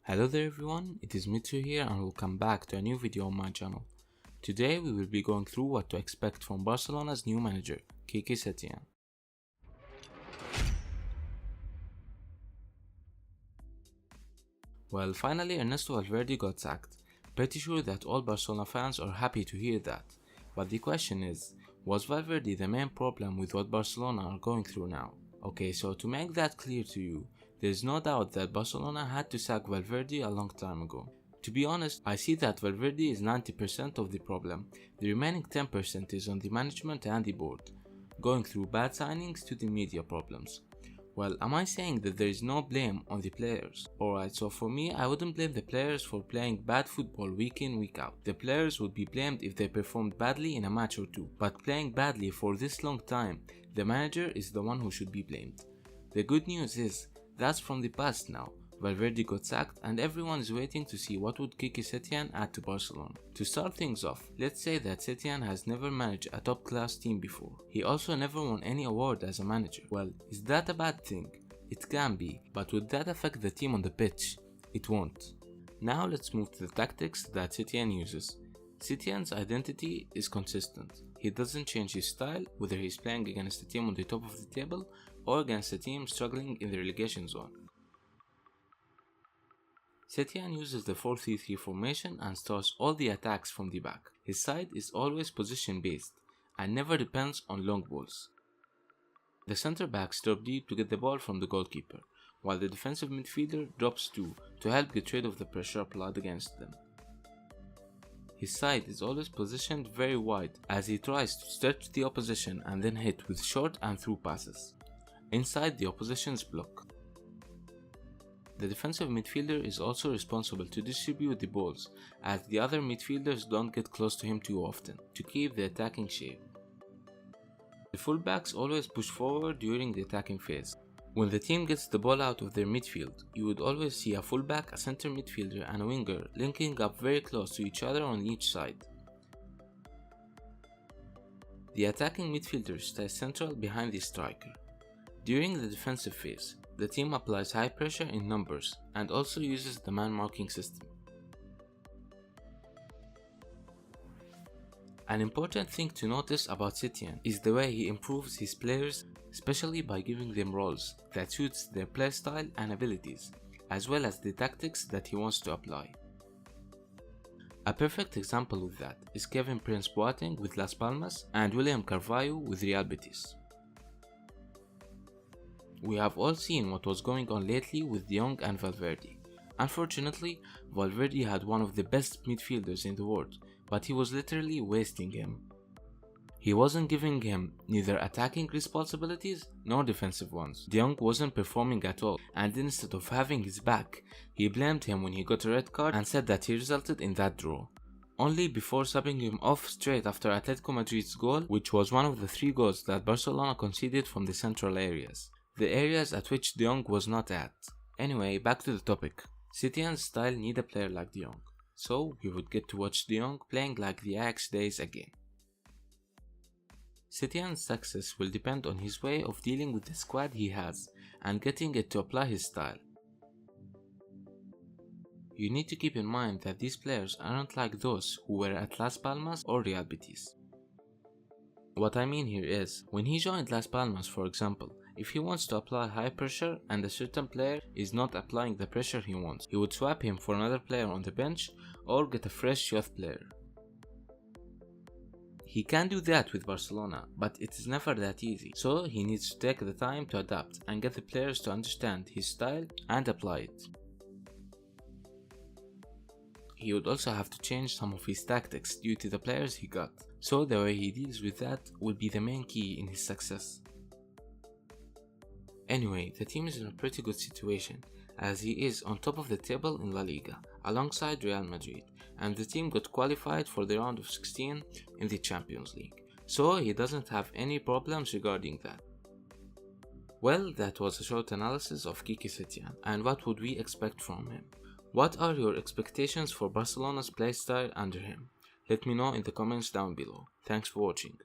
Hello there everyone, it is Mitsu here and welcome back to a new video on my channel. Today we will be going through what to expect from Barcelona's new manager, Quique Setién. Well, finally Ernesto Valverde got sacked. Pretty sure that all Barcelona fans are happy to hear that. But the question is, was Valverde the main problem with what Barcelona are going through now? Okay, so to make that clear to you, there is no doubt that Barcelona had to sack Valverde a long time ago. To be honest, I see that Valverde is 90% of the problem. The remaining 10% is on the management and the board, going through bad signings to the media problems. Well, am I saying that there is no blame on the players? Alright, so for me, I wouldn't blame the players for playing bad football week in, week out. The players would be blamed if they performed badly in a match or two. But playing badly for this long time, the manager is the one who should be blamed. The good news is, that's from the past now. Valverde got sacked and everyone is waiting to see what would Quique Setién add to Barcelona. To start things off, let's say that Setién has never managed a top class team before. He also never won any award as a manager. Well, is that a bad thing? It can be, but would that affect the team on the pitch? It won't. Now let's move to the tactics that Setién uses. Setién's identity is consistent. He doesn't change his style, whether he's playing against a team on the top of the table or against a team struggling in the relegation zone. Setién uses the 4-3-3 formation and starts all the attacks from the back. His side is always position based and never depends on long balls. The center backs drop deep to get the ball from the goalkeeper, while the defensive midfielder drops too to help get rid of the pressure applied against them. His side is always positioned very wide as he tries to stretch the opposition and then hit with short and through passes inside the opposition's block. The defensive midfielder is also responsible to distribute the balls as the other midfielders don't get close to him too often to keep the attacking shape. The fullbacks always push forward during the attacking phase. When the team gets the ball out of their midfield, you would always see a fullback, a center midfielder and a winger linking up very close to each other on each side. The attacking midfielder stays central behind the striker. During the defensive phase, the team applies high pressure in numbers and also uses the man marking system. An important thing to notice about Setién is the way he improves his players, especially by giving them roles that suits their playstyle and abilities, as well as the tactics that he wants to apply. A perfect example of that is Kevin Prince Boateng with Las Palmas and William Carvalho with Real Betis. We have all seen what was going on lately with De Jong and Valverde. Unfortunately, Valverde had one of the best midfielders in the world, but he was literally wasting him. He wasn't giving him neither attacking responsibilities nor defensive ones. De Jong wasn't performing at all, and instead of having his back, he blamed him when he got a red card and said that he resulted in that draw. Only before subbing him off straight after Atletico Madrid's goal, which was one of the 3 goals that Barcelona conceded from the central areas. The areas at which De Jong was not at. Anyway, back to the topic. Setién's style need a player like De Jong, so we would get to watch De Jong playing like the Ajax days again. Setién's success will depend on his way of dealing with the squad he has and getting it to apply his style. You need to keep in mind that these players aren't like those who were at Las Palmas or Real Betis. What I mean here is, when he joined Las Palmas for example, if he wants to apply high pressure and a certain player is not applying the pressure he wants, he would swap him for another player on the bench or get a fresh youth player. He can do that with Barcelona, but it is never that easy, so he needs to take the time to adapt and get the players to understand his style and apply it. He would also have to change some of his tactics due to the players he got, so the way he deals with that will be the main key in his success. Anyway, the team is in a pretty good situation, as he is on top of the table in La Liga, alongside Real Madrid, and the team got qualified for the round of 16 in the Champions League, so he doesn't have any problems regarding that. Well, that was a short analysis of Quique Setién, and what would we expect from him. What are your expectations for Barcelona's playstyle under him? Let me know in the comments down below. Thanks for watching.